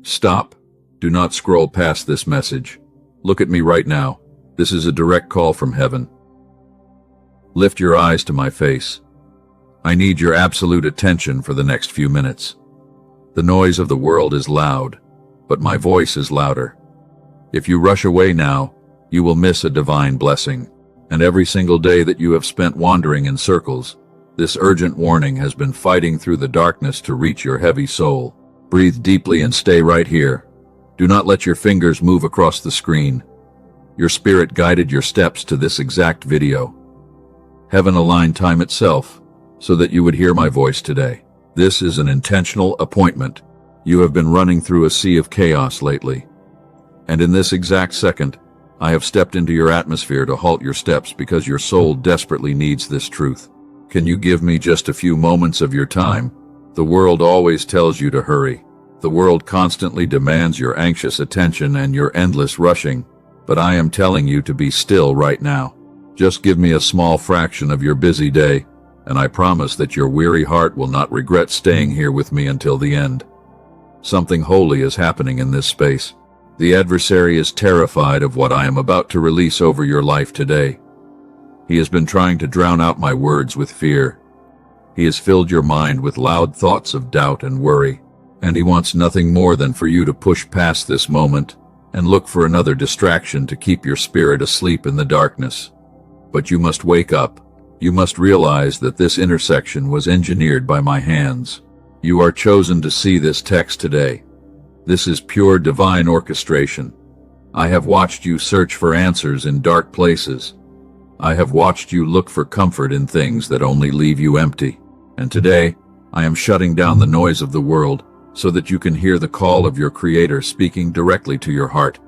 Stop. Do not scroll past this message. Look at me right now. This is a direct call from heaven. Lift your eyes to my face. I need your absolute attention for the next few minutes. The noise of the world is loud, but my voice is louder. If you rush away now, you will miss a divine blessing. And every single day that you have spent wandering in circles, this urgent warning has been fighting through the darkness to reach your heavy soul. Breathe deeply and stay right here. Do not let your fingers move across the screen. Your spirit guided your steps to this exact video. Heaven aligned time itself so that you would hear my voice today. This is an intentional appointment. You have been running through a sea of chaos lately. And in this exact second, I have stepped into your atmosphere to halt your steps because your soul desperately needs this truth. Can you give me just a few moments of your time? The world always tells you to hurry. The world constantly demands your anxious attention and your endless rushing. But I am telling you to be still right now. Just give me a small fraction of your busy day, and I promise that your weary heart will not regret staying here with me until the end. Something holy is happening in this space. The adversary is terrified of what I am about to release over your life today. He has been trying to drown out my words with fear. He has filled your mind with loud thoughts of doubt and worry, and he wants nothing more than for you to push past this moment and look for another distraction to keep your spirit asleep in the darkness. But you must wake up. You must realize that this intersection was engineered by my hands. You are chosen to see this text today. This is pure divine orchestration. I have watched you search for answers in dark places. I have watched you look for comfort in things that only leave you empty. And today, I am shutting down the noise of the world so that you can hear the call of your Creator speaking directly to your heart.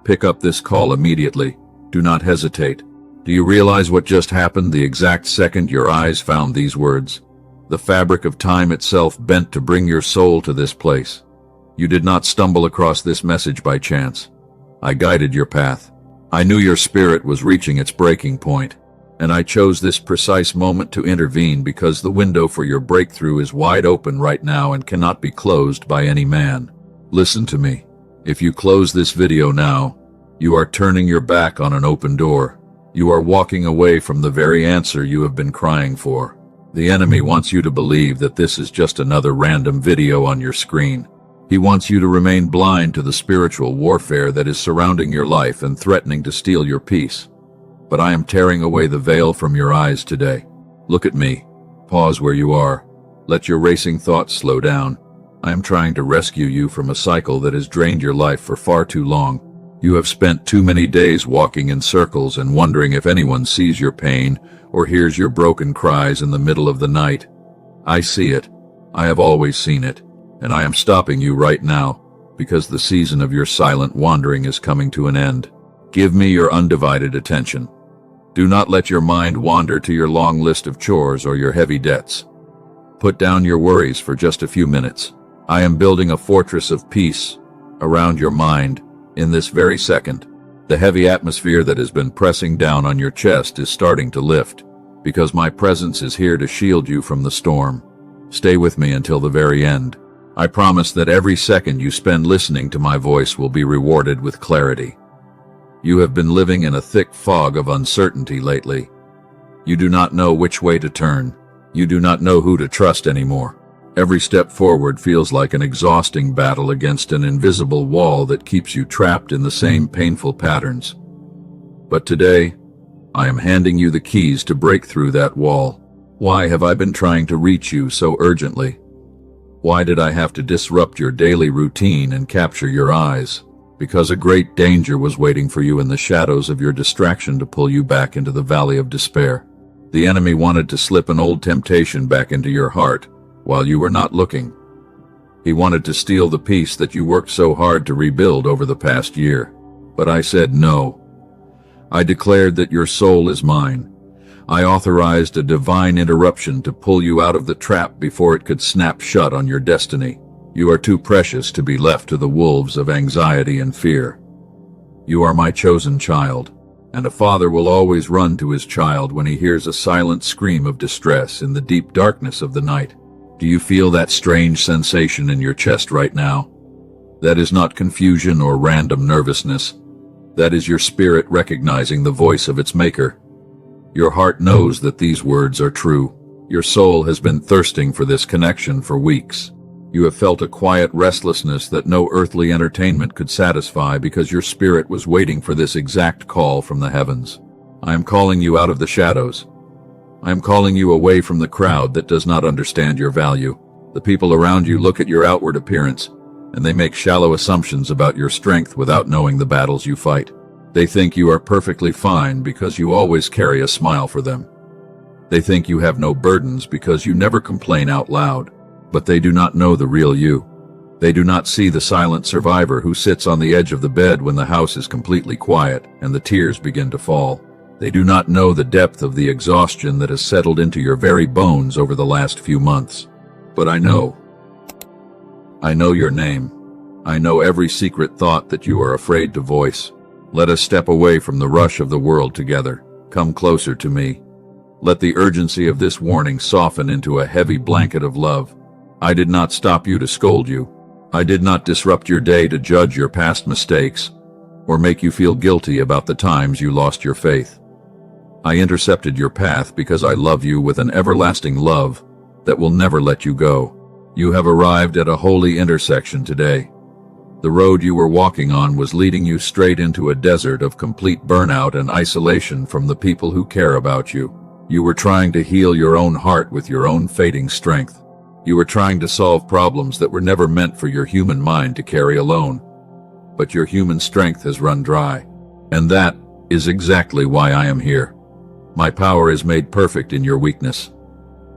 Pick up this call immediately. Do not hesitate. Do you realize what just happened the exact second your eyes found these words? The fabric of time itself bent to bring your soul to this place. You did not stumble across this message by chance. I guided your path. I knew your spirit was reaching its breaking point, and I chose this precise moment to intervene because the window for your breakthrough is wide open right now and cannot be closed by any man. Listen to me. If you close this video now, you are turning your back on an open door. You are walking away from the very answer you have been crying for. The enemy wants you to believe that this is just another random video on your screen. He wants you to remain blind to the spiritual warfare that is surrounding your life and threatening to steal your peace. But I am tearing away the veil from your eyes today. Look at me. Pause where you are. Let your racing thoughts slow down. I am trying to rescue you from a cycle that has drained your life for far too long. You have spent too many days walking in circles and wondering if anyone sees your pain or hears your broken cries in the middle of the night. I see it. I have always seen it. And I am stopping you right now, because the season of your silent wandering is coming to an end. Give me your undivided attention. Do not let your mind wander to your long list of chores or your heavy debts. Put down your worries for just a few minutes. I am building a fortress of peace around your mind in this very second. The heavy atmosphere that has been pressing down on your chest is starting to lift, because my presence is here to shield you from the storm. Stay with me until the very end. I promise that every second you spend listening to my voice will be rewarded with clarity. You have been living in a thick fog of uncertainty lately. You do not know which way to turn. You do not know who to trust anymore. Every step forward feels like an exhausting battle against an invisible wall that keeps you trapped in the same painful patterns. But today, I am handing you the keys to break through that wall. Why have I been trying to reach you so urgently? Why did I have to disrupt your daily routine and capture your eyes? Because a great danger was waiting for you in the shadows of your distraction to pull you back into the valley of despair. The enemy wanted to slip an old temptation back into your heart while you were not looking. He wanted to steal the peace that you worked so hard to rebuild over the past year. But I said no. I declared that your soul is mine. I authorized a divine interruption to pull you out of the trap before it could snap shut on your destiny. You are too precious to be left to the wolves of anxiety and fear. You are my chosen child, and a father will always run to his child when he hears a silent scream of distress in the deep darkness of the night. Do you feel that strange sensation in your chest right now? That is not confusion or random nervousness. That is your spirit recognizing the voice of its maker. Your heart knows that these words are true. Your soul has been thirsting for this connection for weeks. You have felt a quiet restlessness that no earthly entertainment could satisfy because your spirit was waiting for this exact call from the heavens. I am calling you out of the shadows. I am calling you away from the crowd that does not understand your value. The people around you look at your outward appearance, and they make shallow assumptions about your strength without knowing the battles you fight. They think you are perfectly fine because you always carry a smile for them. They think you have no burdens because you never complain out loud. But they do not know the real you. They do not see the silent survivor who sits on the edge of the bed when the house is completely quiet and the tears begin to fall. They do not know the depth of the exhaustion that has settled into your very bones over the last few months. But I know. I know your name. I know every secret thought that you are afraid to voice. Let us step away from the rush of the world together. Come closer to me. Let the urgency of this warning soften into a heavy blanket of love. I did not stop you to scold you. I did not disrupt your day to judge your past mistakes or make you feel guilty about the times you lost your faith. I intercepted your path because I love you with an everlasting love that will never let you go. You have arrived at a holy intersection today. The road you were walking on was leading you straight into a desert of complete burnout and isolation from the people who care about you. You were trying to heal your own heart with your own fading strength. You were trying to solve problems that were never meant for your human mind to carry alone. But your human strength has run dry. And that is exactly why I am here. My power is made perfect in your weakness.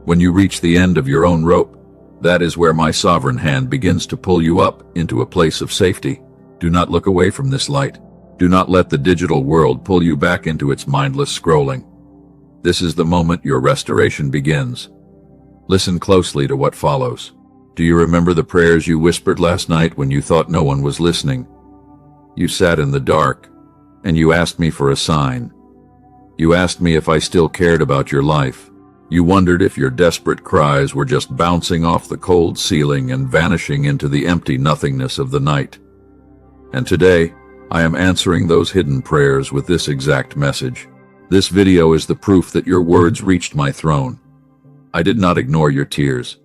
When you reach the end of your own rope, that is where my sovereign hand begins to pull you up into a place of safety. Do not look away from this light. Do not let the digital world pull you back into its mindless scrolling. This is the moment your restoration begins. Listen closely to what follows. Do you remember the prayers you whispered last night when you thought no one was listening? You sat in the dark, and you asked me for a sign. You asked me if I still cared about your life. You wondered if your desperate cries were just bouncing off the cold ceiling and vanishing into the empty nothingness of the night. And today, I am answering those hidden prayers with this exact message. This video is the proof that your words reached my throne. I did not ignore your tears.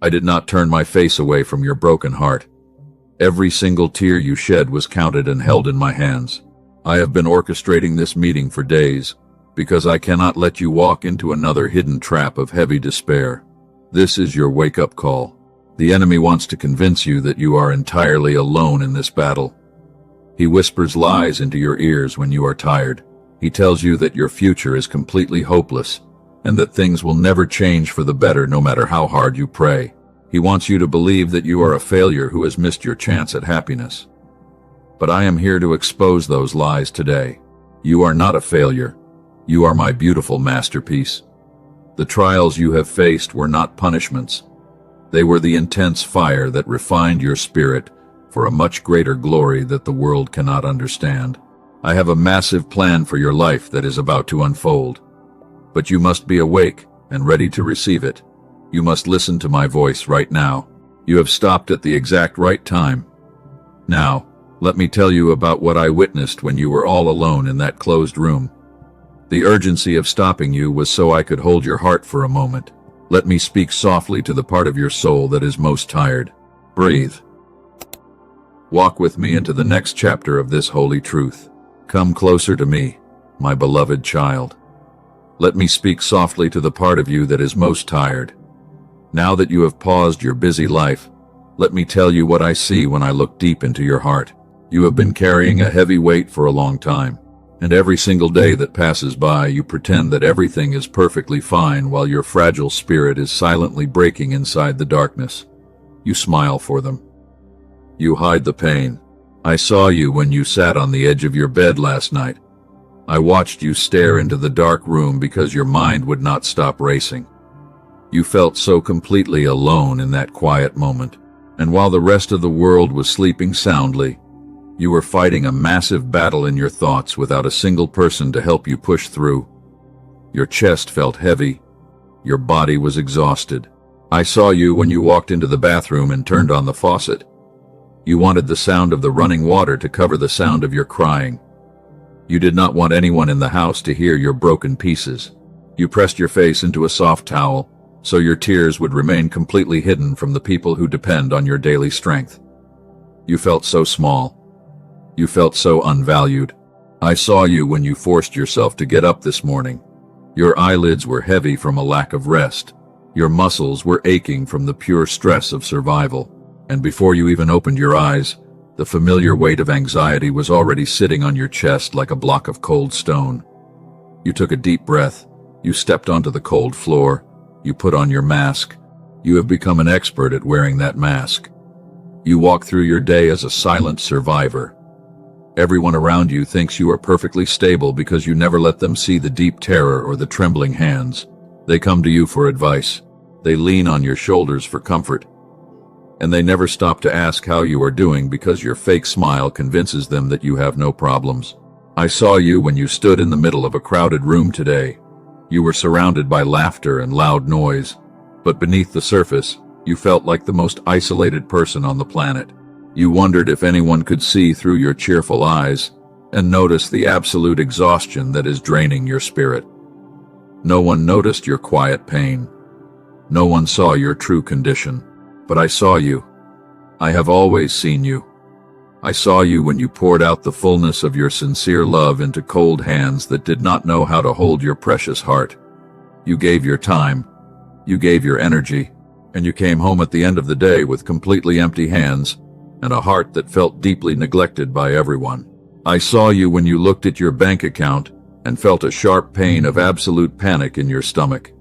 I did not turn my face away from your broken heart. Every single tear you shed was counted and held in my hands. I have been orchestrating this meeting for days, because I cannot let you walk into another hidden trap of heavy despair. This is your wake-up call. The enemy wants to convince you that you are entirely alone in this battle. He whispers lies into your ears when you are tired. He tells you that your future is completely hopeless, and that things will never change for the better no matter how hard you pray. He wants you to believe that you are a failure who has missed your chance at happiness. But I am here to expose those lies today. You are not a failure. You are my beautiful masterpiece. The trials you have faced were not punishments. They were the intense fire that refined your spirit for a much greater glory that the world cannot understand. I have a massive plan for your life that is about to unfold. But you must be awake and ready to receive it. You must listen to my voice right now. You have stopped at the exact right time. Now, let me tell you about what I witnessed when you were all alone in that closed room. The urgency of stopping you was so I could hold your heart for a moment. Let me speak softly to the part of your soul that is most tired. Breathe. Walk with me into the next chapter of this holy truth. Come closer to me, my beloved child. Let me speak softly to the part of you that is most tired. Now that you have paused your busy life, let me tell you what I see when I look deep into your heart. You have been carrying a heavy weight for a long time, and every single day that passes by you pretend that everything is perfectly fine while your fragile spirit is silently breaking inside the darkness. You smile for them. You hide the pain. I saw you when you sat on the edge of your bed last night. I watched you stare into the dark room because your mind would not stop racing. You felt so completely alone in that quiet moment, and while the rest of the world was sleeping soundly, you were fighting a massive battle in your thoughts without a single person to help you push through. Your chest felt heavy. Your body was exhausted. I saw you when you walked into the bathroom and turned on the faucet. You wanted the sound of the running water to cover the sound of your crying. You did not want anyone in the house to hear your broken pieces. You pressed your face into a soft towel, so your tears would remain completely hidden from the people who depend on your daily strength. You felt so small. You felt so unvalued. I saw you when you forced yourself to get up this morning. Your eyelids were heavy from a lack of rest. Your muscles were aching from the pure stress of survival. And before you even opened your eyes, the familiar weight of anxiety was already sitting on your chest like a block of cold stone. You took a deep breath. You stepped onto the cold floor. You put on your mask. You have become an expert at wearing that mask. You walk through your day as a silent survivor. Everyone around you thinks you are perfectly stable because you never let them see the deep terror or the trembling hands. They come to you for advice. They lean on your shoulders for comfort. And they never stop to ask how you are doing because your fake smile convinces them that you have no problems. I saw you when you stood in the middle of a crowded room today. You were surrounded by laughter and loud noise, but beneath the surface, you felt like the most isolated person on the planet. You wondered if anyone could see through your cheerful eyes and notice the absolute exhaustion that is draining your spirit. No one noticed your quiet pain. No one saw your true condition. But I saw you. I have always seen you. I saw you when you poured out the fullness of your sincere love into cold hands that did not know how to hold your precious heart. You gave your time. You gave your energy. And you came home at the end of the day with completely empty hands and a heart that felt deeply neglected by everyone. I saw you when you looked at your bank account and felt a sharp pain of absolute panic in your stomach.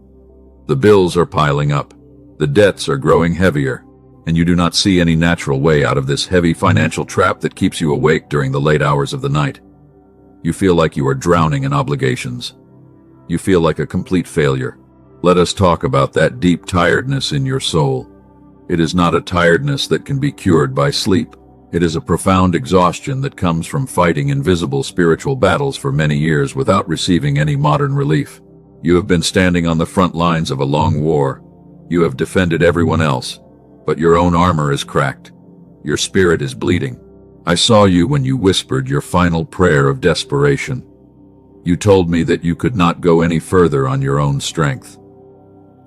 The bills are piling up. The debts are growing heavier, and you do not see any natural way out of this heavy financial trap that keeps you awake during the late hours of the night. You feel like you are drowning in obligations. You feel like a complete failure. Let us talk about that deep tiredness in your soul. It is not a tiredness that can be cured by sleep. It is a profound exhaustion that comes from fighting invisible spiritual battles for many years without receiving any modern relief. You have been standing on the front lines of a long war. You have defended everyone else, but your own armor is cracked. Your spirit is bleeding. I saw you when you whispered your final prayer of desperation. You told me that you could not go any further on your own strength.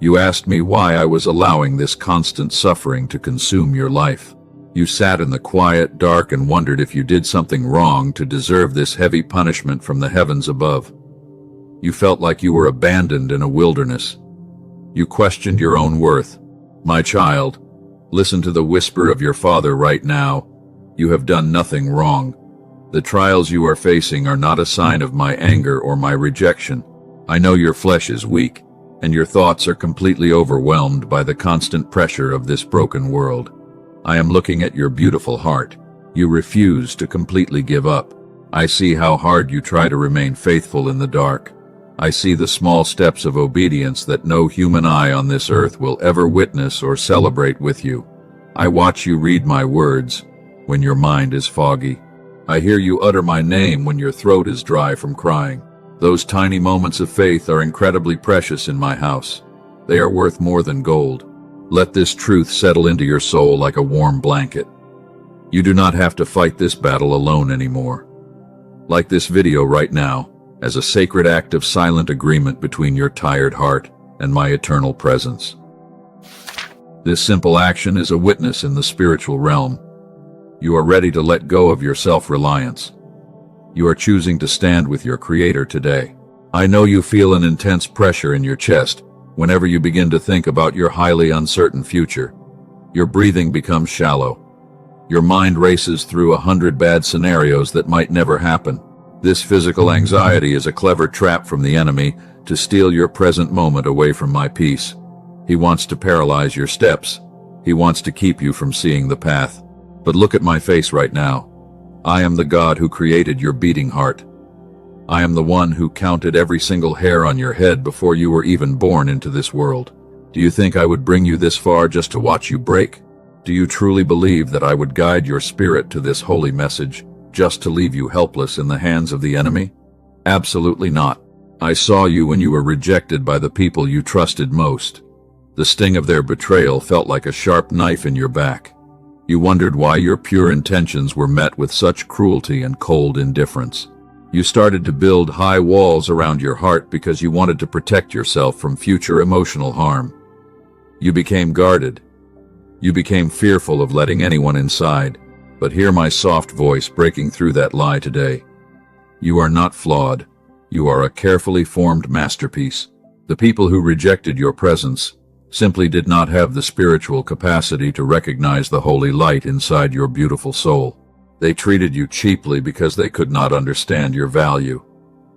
You asked me why I was allowing this constant suffering to consume your life. You sat in the quiet dark and wondered if you did something wrong to deserve this heavy punishment from the heavens above. You felt like you were abandoned in a wilderness. You questioned your own worth. My child, listen to the whisper of your Father right now. You have done nothing wrong. The trials you are facing are not a sign of my anger or my rejection. I know your flesh is weak, and your thoughts are completely overwhelmed by the constant pressure of this broken world. I am looking at your beautiful heart. You refuse to completely give up. I see how hard you try to remain faithful in the dark. I see the small steps of obedience that no human eye on this earth will ever witness or celebrate with you. I watch you read my words when your mind is foggy. I hear you utter my name when your throat is dry from crying. Those tiny moments of faith are incredibly precious in my house. They are worth more than gold. Let this truth settle into your soul like a warm blanket. You do not have to fight this battle alone anymore. Like this video right now, as a sacred act of silent agreement between your tired heart and my eternal presence. This simple action is a witness in the spiritual realm. You are ready to let go of your self-reliance. You are choosing to stand with your Creator today. I know you feel an intense pressure in your chest whenever you begin to think about your highly uncertain future. Your breathing becomes shallow. Your mind races through 100 bad scenarios that might never happen. This physical anxiety is a clever trap from the enemy to steal your present moment away from my peace. He wants to paralyze your steps. He wants to keep you from seeing the path. But look at my face right now. I am the God who created your beating heart. I am the one who counted every single hair on your head before you were even born into this world. Do you think I would bring you this far just to watch you break? Do you truly believe that I would guide your spirit to this holy message just to leave you helpless in the hands of the enemy? Absolutely not. I saw you when you were rejected by the people you trusted most. The sting of their betrayal felt like a sharp knife in your back. You wondered why your pure intentions were met with such cruelty and cold indifference. You started to build high walls around your heart because you wanted to protect yourself from future emotional harm. You became guarded. You became fearful of letting anyone inside. But hear my soft voice breaking through that lie today. You are not flawed. You are a carefully formed masterpiece. The people who rejected your presence simply did not have the spiritual capacity to recognize the holy light inside your beautiful soul. They treated you cheaply because they could not understand your value.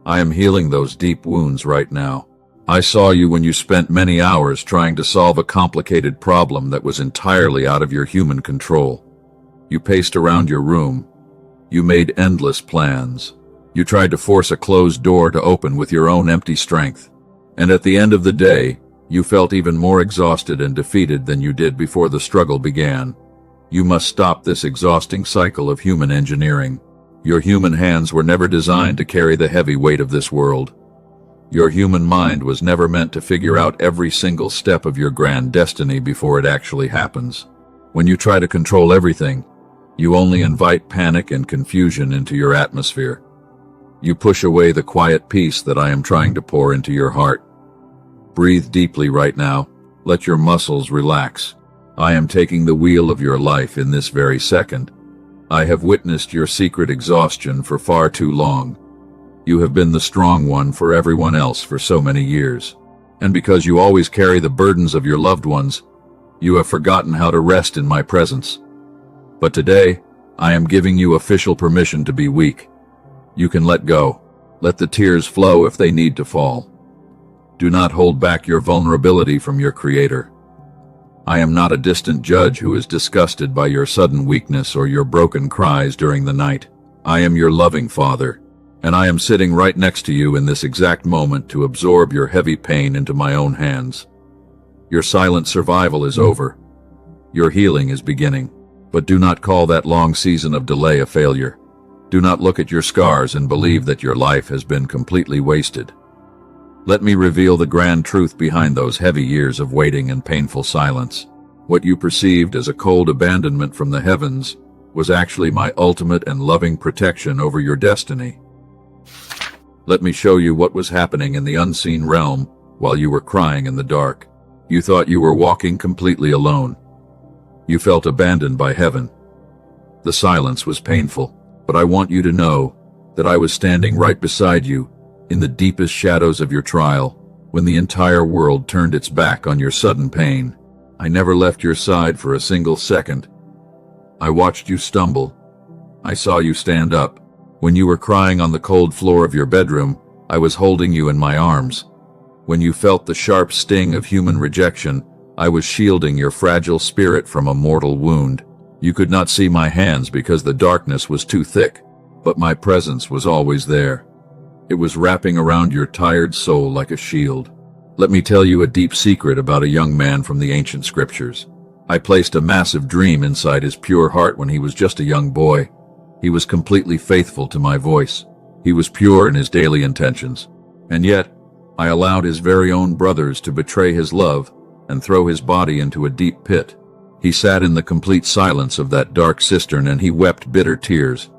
I am healing those deep wounds right now. I saw you when you spent many hours trying to solve a complicated problem that was entirely out of your human control. You paced around your room. You made endless plans. You tried to force a closed door to open with your own empty strength. And at the end of the day, you felt even more exhausted and defeated than you did before the struggle began. You must stop this exhausting cycle of human engineering. Your human hands were never designed to carry the heavy weight of this world. Your human mind was never meant to figure out every single step of your grand destiny before it actually happens. When you try to control everything, you only invite panic and confusion into your atmosphere. You push away the quiet peace that I am trying to pour into your heart. Breathe deeply right now. Let your muscles relax. I am taking the wheel of your life in this very second. I have witnessed your secret exhaustion for far too long. You have been the strong one for everyone else for so many years. And because you always carry the burdens of your loved ones, you have forgotten how to rest in my presence. But today, I am giving you official permission to be weak. You can let go. Let the tears flow if they need to fall. Do not hold back your vulnerability from your Creator. I am not a distant judge who is disgusted by your sudden weakness or your broken cries during the night. I am your loving Father, and I am sitting right next to you in this exact moment to absorb your heavy pain into my own hands. Your silent survival is over. Your healing is beginning. But do not call that long season of delay a failure. Do not look at your scars and believe that your life has been completely wasted. Let me reveal the grand truth behind those heavy years of waiting and painful silence. What you perceived as a cold abandonment from the heavens was actually my ultimate and loving protection over your destiny. Let me show you what was happening in the unseen realm while you were crying in the dark. You thought you were walking completely alone. You felt abandoned by heaven. The silence was painful, but I want you to know that I was standing right beside you in the deepest shadows of your trial when the entire world turned its back on your sudden pain. I never left your side for a single second. I watched you stumble. I saw you stand up. When you were crying on the cold floor of your bedroom, I was holding you in my arms. When you felt the sharp sting of human rejection, I was shielding your fragile spirit from a mortal wound. You could not see my hands because the darkness was too thick, but my presence was always there. It was wrapping around your tired soul like a shield. Let me tell you a deep secret about a young man from the ancient scriptures. I placed a massive dream inside his pure heart when he was just a young boy. He was completely faithful to my voice. He was pure in his daily intentions. And yet, I allowed his very own brothers to betray his love and throw his body into a deep pit. He sat in the complete silence of that dark cistern and he wept bitter tears.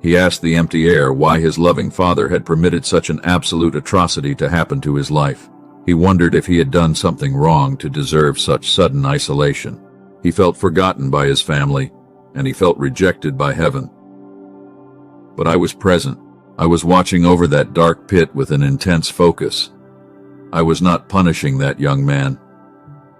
He asked the empty air why his loving father had permitted such an absolute atrocity to happen to his life. He wondered if he had done something wrong to deserve such sudden isolation. He felt forgotten by his family, and he felt rejected by heaven. But I was present. I was watching over that dark pit with an intense focus. I was not punishing that young man.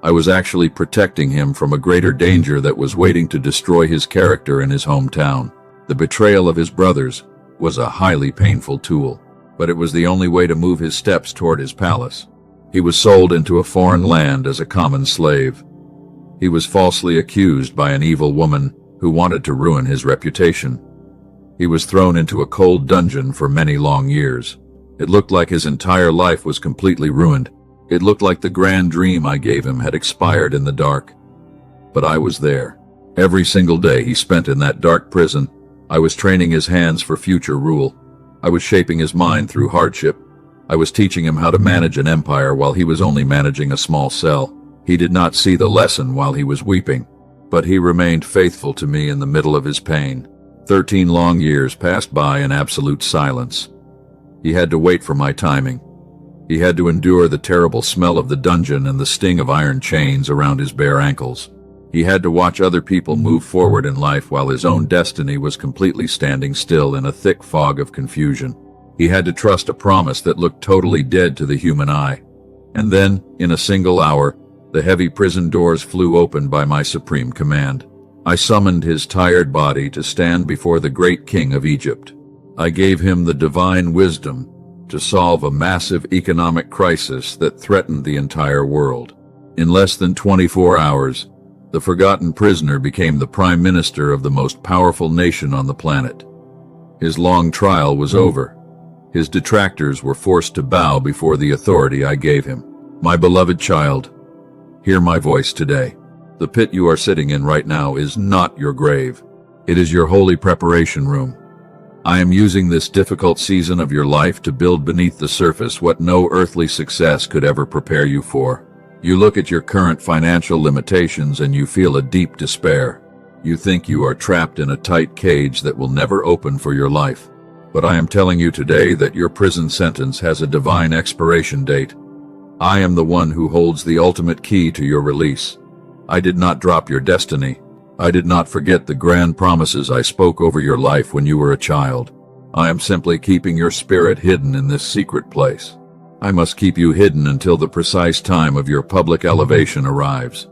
I was actually protecting him from a greater danger that was waiting to destroy his character in his hometown. The betrayal of his brothers was a highly painful tool, but it was the only way to move his steps toward his palace. He was sold into a foreign land as a common slave. He was falsely accused by an evil woman who wanted to ruin his reputation. He was thrown into a cold dungeon for many long years. It looked like his entire life was completely ruined. It looked like the grand dream I gave him had expired in the dark. But I was there. Every single day he spent in that dark prison, I was training his hands for future rule. I was shaping his mind through hardship. I was teaching him how to manage an empire while he was only managing a small cell. He did not see the lesson while he was weeping. But he remained faithful to me in the middle of his pain. 13 long years passed by in absolute silence. He had to wait for my timing. He had to endure the terrible smell of the dungeon and the sting of iron chains around his bare ankles. He had to watch other people move forward in life while his own destiny was completely standing still in a thick fog of confusion. He had to trust a promise that looked totally dead to the human eye. And then, in a single hour, the heavy prison doors flew open by my supreme command. I summoned his tired body to stand before the great king of Egypt. I gave him the divine wisdom to solve a massive economic crisis that threatened the entire world. In less than 24 hours, the forgotten prisoner became the prime minister of the most powerful nation on the planet. His long trial was over. His detractors were forced to bow before the authority I gave him. My beloved child, hear my voice today. The pit you are sitting in right now is not your grave. It is your holy preparation room. I am using this difficult season of your life to build beneath the surface what no earthly success could ever prepare you for. You look at your current financial limitations and you feel a deep despair. You think you are trapped in a tight cage that will never open for your life. But I am telling you today that your prison sentence has a divine expiration date. I am the one who holds the ultimate key to your release. I did not drop your destiny. I did not forget the grand promises I spoke over your life when you were a child. I am simply keeping your spirit hidden in this secret place. I must keep you hidden until the precise time of your public elevation arrives.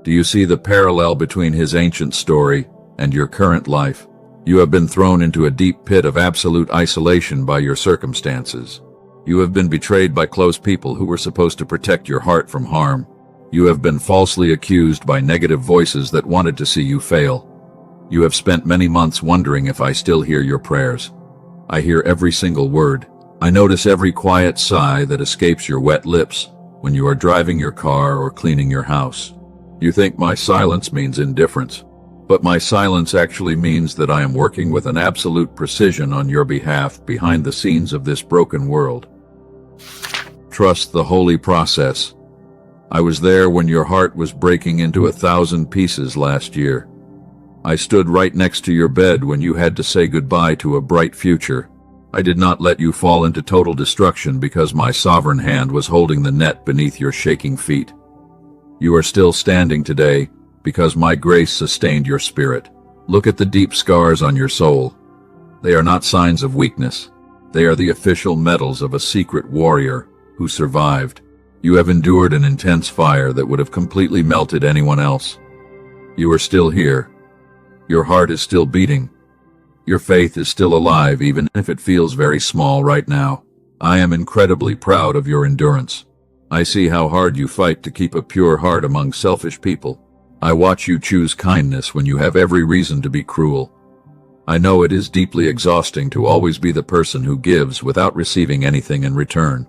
Do you see the parallel between his ancient story and your current life? You have been thrown into a deep pit of absolute isolation by your circumstances. You have been betrayed by close people who were supposed to protect your heart from harm. You have been falsely accused by negative voices that wanted to see you fail. You have spent many months wondering if I still hear your prayers. I hear every single word. I notice every quiet sigh that escapes your wet lips when you are driving your car or cleaning your house. You think my silence means indifference, but my silence actually means that I am working with an absolute precision on your behalf behind the scenes of this broken world. Trust the holy process. I was there when your heart was breaking into 1,000 pieces last year. I stood right next to your bed when you had to say goodbye to a bright future. I did not let you fall into total destruction because my sovereign hand was holding the net beneath your shaking feet. You are still standing today because my grace sustained your spirit. Look at the deep scars on your soul. They are not signs of weakness. They are the official medals of a secret warrior who survived. You have endured an intense fire that would have completely melted anyone else. You are still here. Your heart is still beating. Your faith is still alive, even if it feels very small right now. I am incredibly proud of your endurance. I see how hard you fight to keep a pure heart among selfish people. I watch you choose kindness when you have every reason to be cruel. I know it is deeply exhausting to always be the person who gives without receiving anything in return.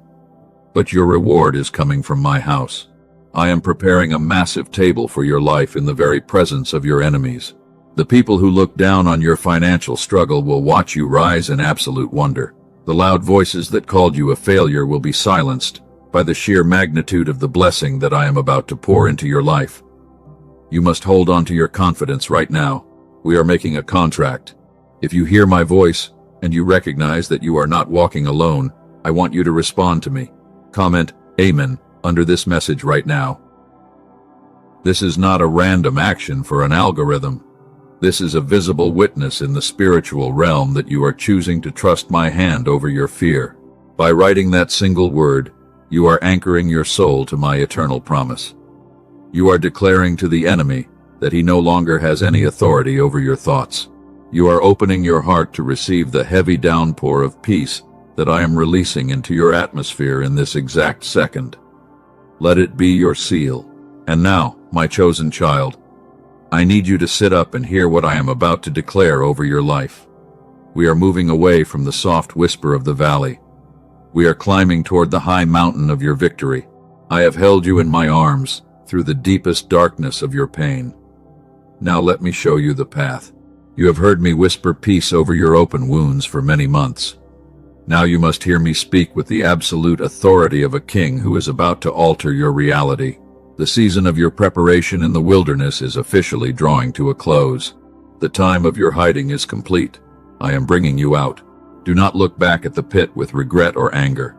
But your reward is coming from my house. I am preparing a massive table for your life in the very presence of your enemies. The people who look down on your financial struggle will watch you rise in absolute wonder. The loud voices that called you a failure will be silenced by the sheer magnitude of the blessing that I am about to pour into your life. You must hold on to your confidence right now. We are making a contract. If you hear my voice and you recognize that you are not walking alone, I want you to respond to me. Comment Amen under this message right now. This is not a random action for an algorithm. This is a visible witness in the spiritual realm that you are choosing to trust my hand over your fear. By writing that single word, you are anchoring your soul to my eternal promise. You are declaring to the enemy that he no longer has any authority over your thoughts. You are opening your heart to receive the heavy downpour of peace that I am releasing into your atmosphere in this exact second. Let it be your seal. And now, my chosen child, I need you to sit up and hear what I am about to declare over your life. We are moving away from the soft whisper of the valley. We are climbing toward the high mountain of your victory. I have held you in my arms through the deepest darkness of your pain. Now let me show you the path. You have heard me whisper peace over your open wounds for many months. Now you must hear me speak with the absolute authority of a king who is about to alter your reality. The season of your preparation in the wilderness is officially drawing to a close. The time of your hiding is complete. I am bringing you out. Do not look back at the pit with regret or anger.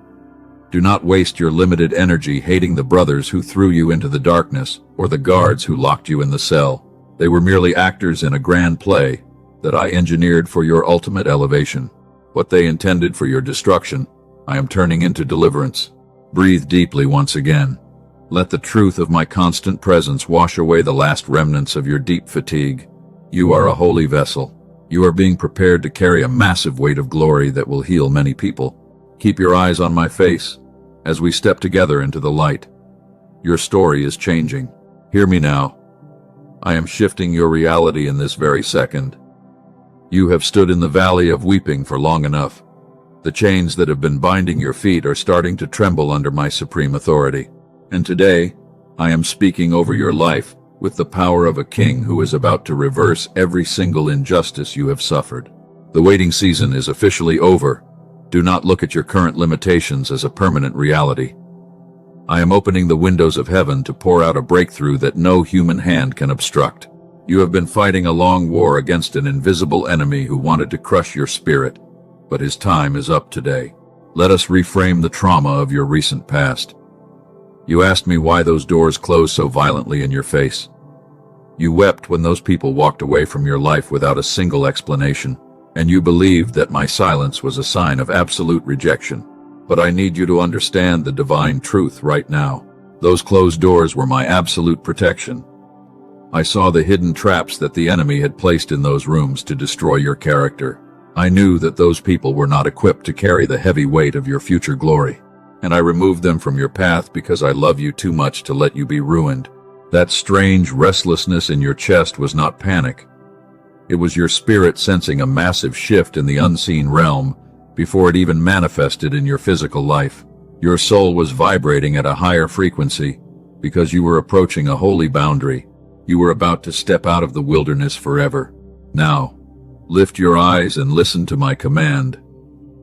Do not waste your limited energy hating the brothers who threw you into the darkness or the guards who locked you in the cell. They were merely actors in a grand play that I engineered for your ultimate elevation. What they intended for your destruction, I am turning into deliverance. Breathe deeply once again. Let the truth of my constant presence wash away the last remnants of your deep fatigue. You are a holy vessel. You are being prepared to carry a massive weight of glory that will heal many people. Keep your eyes on my face as we step together into the light. Your story is changing. Hear me now. I am shifting your reality in this very second. You have stood in the valley of weeping for long enough. The chains that have been binding your feet are starting to tremble under my supreme authority. And today, I am speaking over your life with the power of a king who is about to reverse every single injustice you have suffered. The waiting season is officially over. Do not look at your current limitations as a permanent reality. I am opening the windows of heaven to pour out a breakthrough that no human hand can obstruct. You have been fighting a long war against an invisible enemy who wanted to crush your spirit, but his time is up today. Let us reframe the trauma of your recent past. You asked me why those doors closed so violently in your face. You wept when those people walked away from your life without a single explanation, and you believed that my silence was a sign of absolute rejection. But I need you to understand the divine truth right now. Those closed doors were my absolute protection. I saw the hidden traps that the enemy had placed in those rooms to destroy your character. I knew that those people were not equipped to carry the heavy weight of your future glory, and I removed them from your path because I love you too much to let you be ruined. That strange restlessness in your chest was not panic. It was your spirit sensing a massive shift in the unseen realm before it even manifested in your physical life. Your soul was vibrating at a higher frequency because you were approaching a holy boundary. You were about to step out of the wilderness forever. Now, lift your eyes and listen to my command.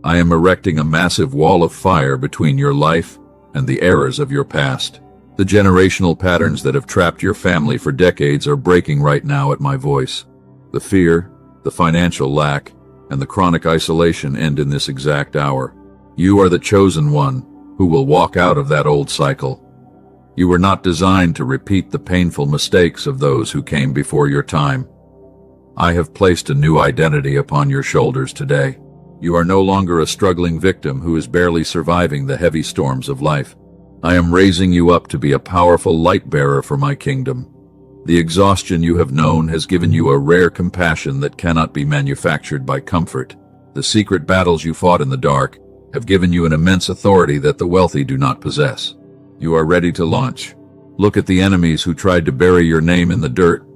I am erecting a massive wall of fire between your life and the errors of your past. The generational patterns that have trapped your family for decades are breaking right now at my voice. The fear, the financial lack, and the chronic isolation end in this exact hour. You are the chosen one who will walk out of that old cycle. You were not designed to repeat the painful mistakes of those who came before your time. I have placed a new identity upon your shoulders today. You are no longer a struggling victim who is barely surviving the heavy storms of life. I am raising you up to be a powerful light bearer for my kingdom. The exhaustion you have known has given you a rare compassion that cannot be manufactured by comfort. The secret battles you fought in the dark have given you an immense authority that the wealthy do not possess. You are ready to launch. Look at the enemies who tried to bury your name in the dirt.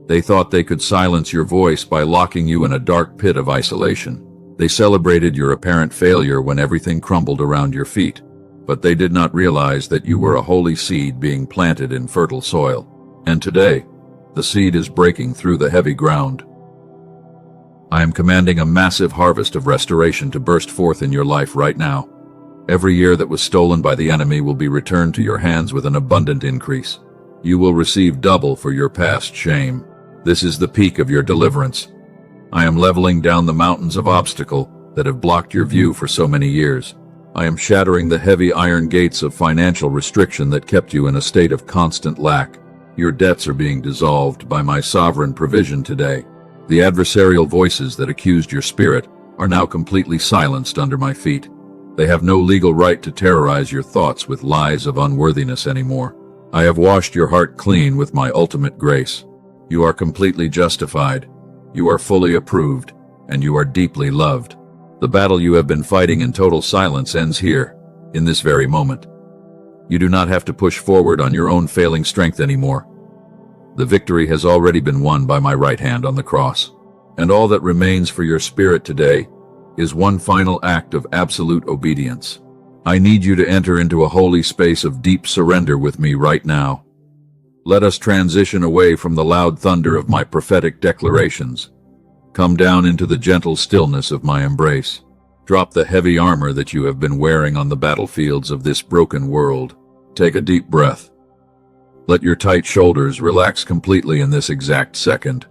They thought they could silence your voice by locking you in a dark pit of isolation. They celebrated your apparent failure when everything crumbled around your feet, but they did not realize that you were a holy seed being planted in fertile soil. And today, the seed is breaking through the heavy ground. I am commanding a massive harvest of restoration to burst forth in your life right now. Every year that was stolen by the enemy will be returned to your hands with an abundant increase. You will receive double for your past shame. This is the peak of your deliverance. I am leveling down the mountains of obstacle that have blocked your view for so many years. I am shattering the heavy iron gates of financial restriction that kept you in a state of constant lack. Your debts are being dissolved by my sovereign provision today. The adversarial voices that accused your spirit are now completely silenced under my feet. They have no legal right to terrorize your thoughts with lies of unworthiness anymore. I have washed your heart clean with my ultimate grace. You are completely justified. You are fully approved, and you are deeply loved. The battle you have been fighting in total silence ends here, in this very moment. You do not have to push forward on your own failing strength anymore. The victory has already been won by my right hand on the cross, and all that remains for your spirit today is one final act of absolute obedience. I need you to enter into a holy space of deep surrender with me right now. Let us transition away from the loud thunder of my prophetic declarations. Come down into the gentle stillness of my embrace. Drop the heavy armor that you have been wearing on the battlefields of this broken world. Take a deep breath. Let your tight shoulders relax completely in this exact second.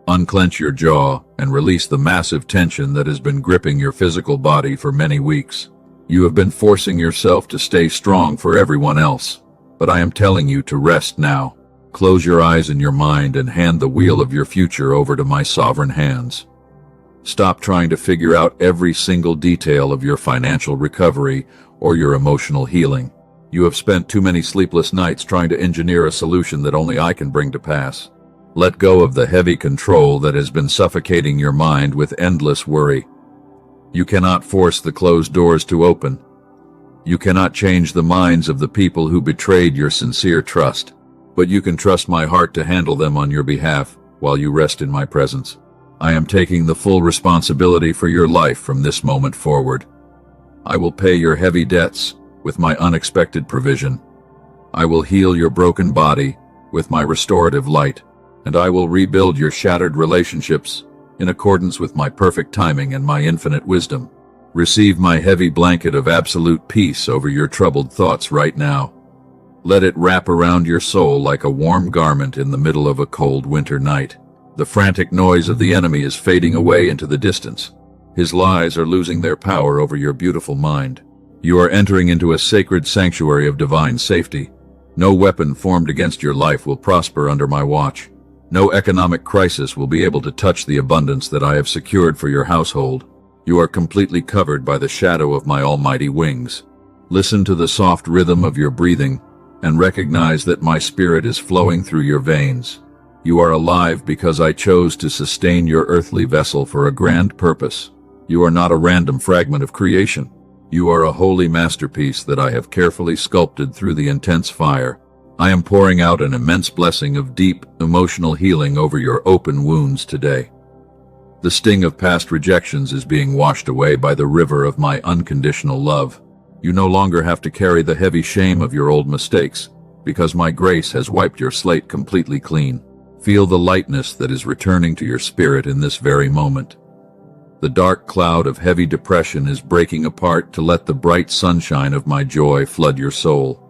Unclench your jaw and release the massive tension that has been gripping your physical body for many weeks. You have been forcing yourself to stay strong for everyone else, but I am telling you to rest now. Close your eyes in your mind and hand the wheel of your future over to my sovereign hands. Stop trying to figure out every single detail of your financial recovery or your emotional healing. You have spent too many sleepless nights trying to engineer a solution that only I can bring to pass. Let go of the heavy control that has been suffocating your mind with endless worry. You cannot force the closed doors to open. You cannot change the minds of the people who betrayed your sincere trust, but you can trust my heart to handle them on your behalf while you rest in my presence. I am taking the full responsibility for your life from this moment forward. I will pay your heavy debts with my unexpected provision. I will heal your broken body with my restorative light, and I will rebuild your shattered relationships in accordance with my perfect timing and my infinite wisdom. Receive my heavy blanket of absolute peace over your troubled thoughts right now. Let it wrap around your soul like a warm garment in the middle of a cold winter night. The frantic noise of the enemy is fading away into the distance. His lies are losing their power over your beautiful mind. You are entering into a sacred sanctuary of divine safety. No weapon formed against your life will prosper under my watch. No economic crisis will be able to touch the abundance that I have secured for your household. You are completely covered by the shadow of my almighty wings. Listen to the soft rhythm of your breathing and recognize that my spirit is flowing through your veins. You are alive because I chose to sustain your earthly vessel for a grand purpose. You are not a random fragment of creation. You are a holy masterpiece that I have carefully sculpted through the intense fire. I am pouring out an immense blessing of deep, emotional healing over your open wounds today. The sting of past rejections is being washed away by the river of my unconditional love. You no longer have to carry the heavy shame of your old mistakes, because my grace has wiped your slate completely clean. Feel the lightness that is returning to your spirit in this very moment. The dark cloud of heavy depression is breaking apart to let the bright sunshine of my joy flood your soul.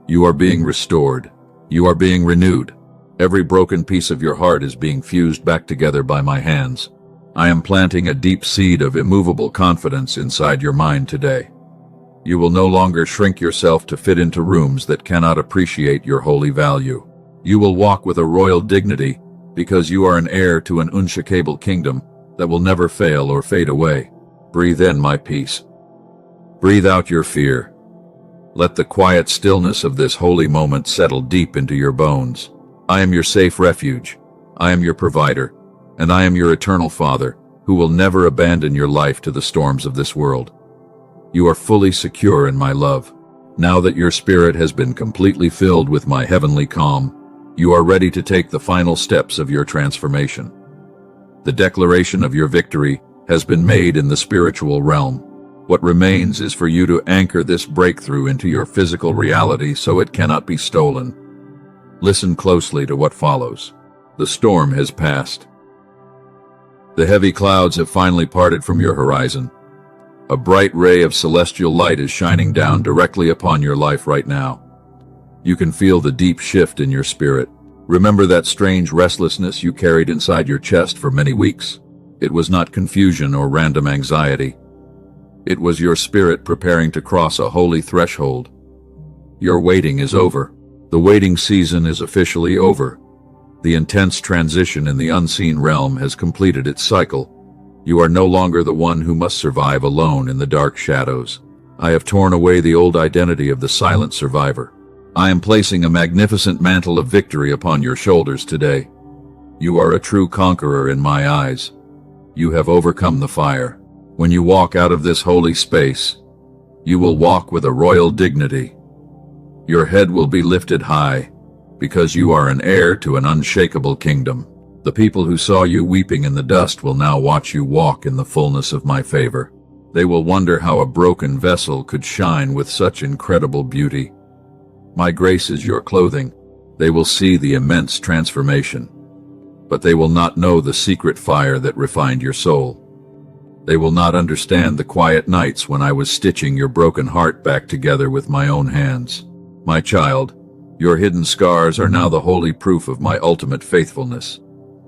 You are being restored. You are being renewed. Every broken piece of your heart is being fused back together by my hands. I am planting a deep seed of immovable confidence inside your mind today. You will no longer shrink yourself to fit into rooms that cannot appreciate your holy value. You will walk with a royal dignity because you are an heir to an unshakable kingdom that will never fail or fade away. Breathe in my peace. Breathe out your fear. Let the quiet stillness of this holy moment settle deep into your bones. I am your safe refuge. I am your provider, and I am your eternal Father, who will never abandon your life to the storms of this world. You are fully secure in my love. Now that your spirit has been completely filled with my heavenly calm, you are ready to take the final steps of your transformation. The declaration of your victory has been made in the spiritual realm. What remains is for you to anchor this breakthrough into your physical reality so it cannot be stolen. Listen closely to what follows. The storm has passed. The heavy clouds have finally parted from your horizon. A bright ray of celestial light is shining down directly upon your life right now. You can feel the deep shift in your spirit. Remember that strange restlessness you carried inside your chest for many weeks? It was not confusion or random anxiety. It was your spirit preparing to cross a holy threshold. Your waiting is over. The waiting season is officially over. The intense transition in the unseen realm has completed its cycle. You are no longer the one who must survive alone in the dark shadows. I have torn away the old identity of the silent survivor. I am placing a magnificent mantle of victory upon your shoulders today. You are a true conqueror in my eyes. You have overcome the fire. When you walk out of this holy space, you will walk with a royal dignity. Your head will be lifted high, because you are an heir to an unshakable kingdom. The people who saw you weeping in the dust will now watch you walk in the fullness of my favor. They will wonder how a broken vessel could shine with such incredible beauty. My grace is your clothing. They will see the immense transformation, but they will not know the secret fire that refined your soul. They will not understand the quiet nights when I was stitching your broken heart back together with my own hands. My child, Your hidden scars are now the holy proof of my ultimate faithfulness.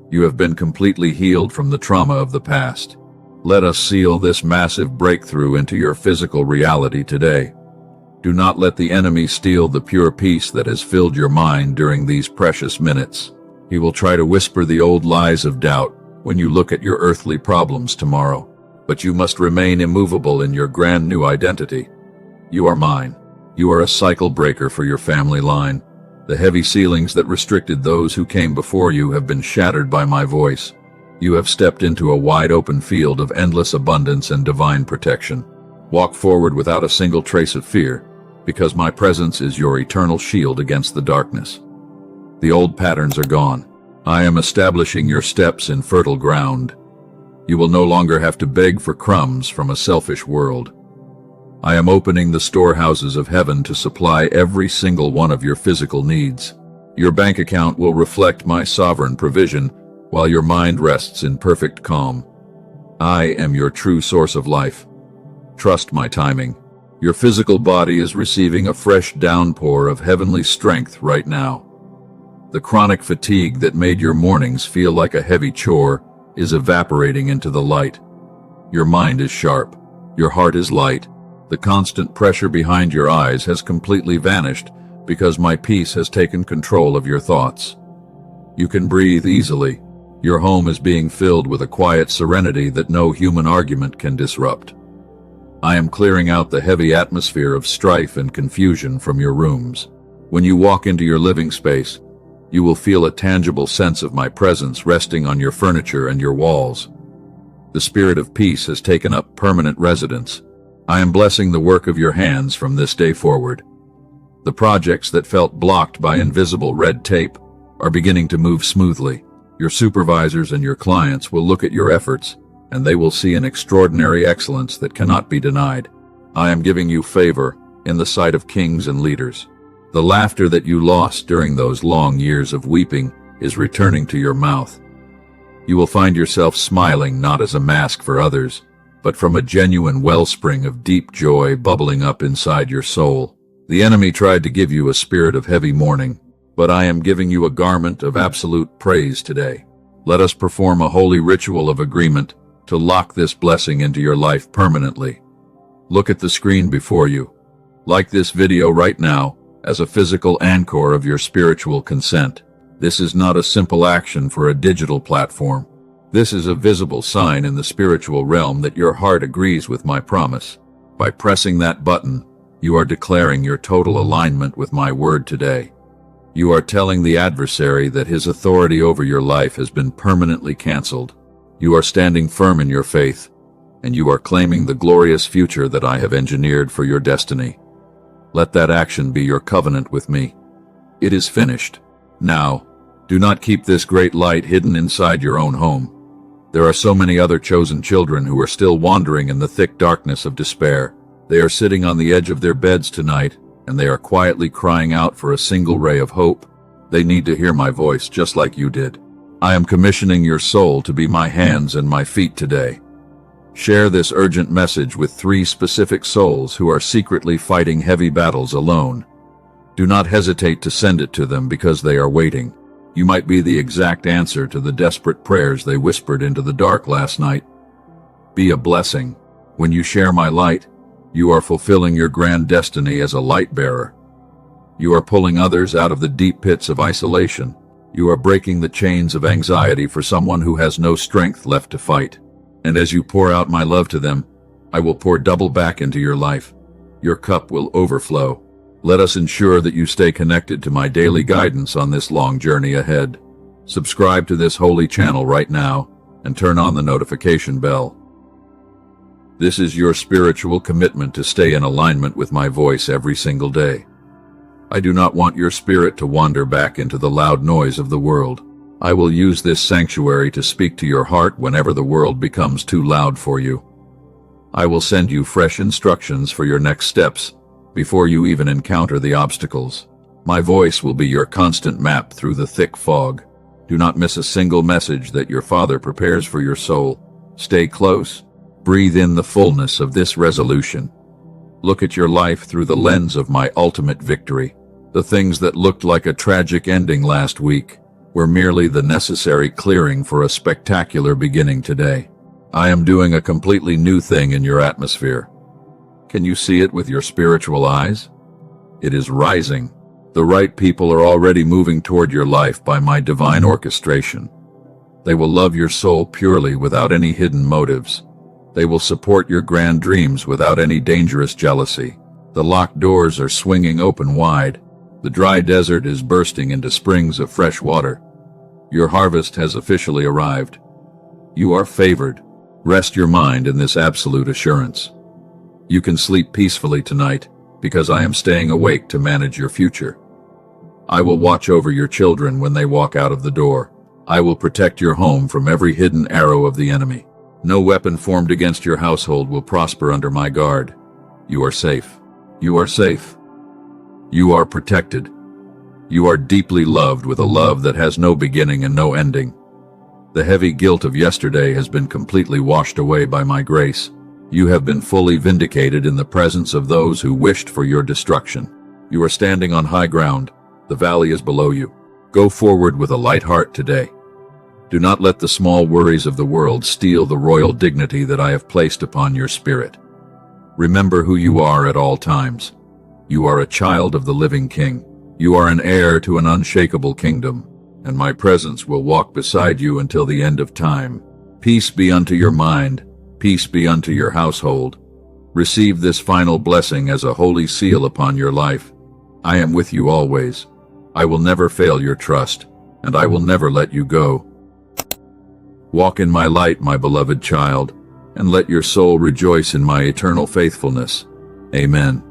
You have been completely healed from the trauma of the past. Let us seal this massive breakthrough into your physical reality today. Do not let the enemy steal the pure peace that has filled your mind during these precious minutes. He will try to whisper the old lies of doubt when you look at your earthly problems tomorrow. But you must remain immovable in your grand new identity. You are mine. You are a cycle breaker for your family line. The heavy ceilings that restricted those who came before you have been shattered by my voice. You have stepped into a wide-open field of endless abundance and divine protection. Walk forward without a single trace of fear, because my presence is your eternal shield against the darkness. The old patterns are gone. I am establishing your steps in fertile ground. You will no longer have to beg for crumbs from a selfish world. I am opening the storehouses of heaven to supply every single one of your physical needs. Your bank account will reflect my sovereign provision, while your mind rests in perfect calm. I am your true source of life. Trust my timing. Your physical body is receiving a fresh downpour of heavenly strength right now. The chronic fatigue that made your mornings feel like a heavy chore is evaporating into the light. Your mind is sharp. Your heart is light. The constant pressure behind your eyes has completely vanished because my peace has taken control of your thoughts. You can breathe easily. Your home is being filled with a quiet serenity that no human argument can disrupt. I am clearing out the heavy atmosphere of strife and confusion from your rooms. When you walk into your living space, you will feel a tangible sense of my presence resting on your furniture and your walls. The spirit of peace has taken up permanent residence. I am blessing the work of your hands from this day forward. The projects that felt blocked by invisible red tape are beginning to move smoothly. Your supervisors and your clients will look at your efforts, and they will see an extraordinary excellence that cannot be denied. I am giving you favor in the sight of kings and leaders. The laughter that you lost during those long years of weeping is returning to your mouth. You will find yourself smiling not as a mask for others, but from a genuine wellspring of deep joy bubbling up inside your soul. The enemy tried to give you a spirit of heavy mourning, but I am giving you a garment of absolute praise today. Let us perform a holy ritual of agreement to lock this blessing into your life permanently. Look at the screen before you. Like this video right now as a physical anchor of your spiritual consent. This is not a simple action for a digital platform. This is a visible sign in the spiritual realm that your heart agrees with my promise. By pressing that button, you are declaring your total alignment with my word today. You are telling the adversary that his authority over your life has been permanently canceled. You are standing firm in your faith, and you are claiming the glorious future that I have engineered for your destiny. Let that action be your covenant with me. It is finished. Now, do not keep this great light hidden inside your own home. There are so many other chosen children who are still wandering in the thick darkness of despair. They are sitting on the edge of their beds tonight, and they are quietly crying out for a single ray of hope. They need to hear my voice just like you did. I am commissioning your soul to be my hands and my feet today. Share this urgent message with 3 specific souls who are secretly fighting heavy battles alone. Do not hesitate to send it to them because they are waiting. You might be the exact answer to the desperate prayers they whispered into the dark last night. Be a blessing. When you share my light, you are fulfilling your grand destiny as a light bearer. You are pulling others out of the deep pits of isolation. You are breaking the chains of anxiety for someone who has no strength left to fight. And as you pour out my love to them, I will pour double back into your life. Your cup will overflow. Let us ensure that you stay connected to my daily guidance on this long journey ahead. Subscribe to this holy channel right now and turn on the notification bell. This is your spiritual commitment to stay in alignment with my voice every single day. I do not want your spirit to wander back into the loud noise of the world. I will use this sanctuary to speak to your heart whenever the world becomes too loud for you. I will send you fresh instructions for your next steps before you even encounter the obstacles. My voice will be your constant map through the thick fog. Do not miss a single message that your Father prepares for your soul. Stay close. Breathe in the fullness of this resolution. Look at your life through the lens of my ultimate victory. The things that looked like a tragic ending last week were merely the necessary clearing for a spectacular beginning today. I am doing a completely new thing in your atmosphere. Can you see it with your spiritual eyes? It is rising. The right people are already moving toward your life by my divine orchestration. They will love your soul purely without any hidden motives. They will support your grand dreams without any dangerous jealousy. The locked doors are swinging open wide. The dry desert is bursting into springs of fresh water. Your harvest has officially arrived. You are favored. Rest your mind in this absolute assurance. You can sleep peacefully tonight because I am staying awake to manage your future. I will watch over your children when they walk out of the door. I will protect your home from every hidden arrow of the enemy. No weapon formed against your household will prosper under my guard. You are safe. You are safe. You are protected. You are deeply loved with a love that has no beginning and no ending. The heavy guilt of yesterday has been completely washed away by my grace. You have been fully vindicated in the presence of those who wished for your destruction. You are standing on high ground. The valley is below you. Go forward with a light heart today. Do not let the small worries of the world steal the royal dignity that I have placed upon your spirit. Remember who you are at all times. You are a child of the living King. You are an heir to an unshakable kingdom, and my presence will walk beside you until the end of time. Peace be unto your mind. Peace be unto your household. Receive this final blessing as a holy seal upon your life. I am with you always. I will never fail your trust, and I will never let you go. Walk in my light, my beloved child, and let your soul rejoice in my eternal faithfulness. Amen.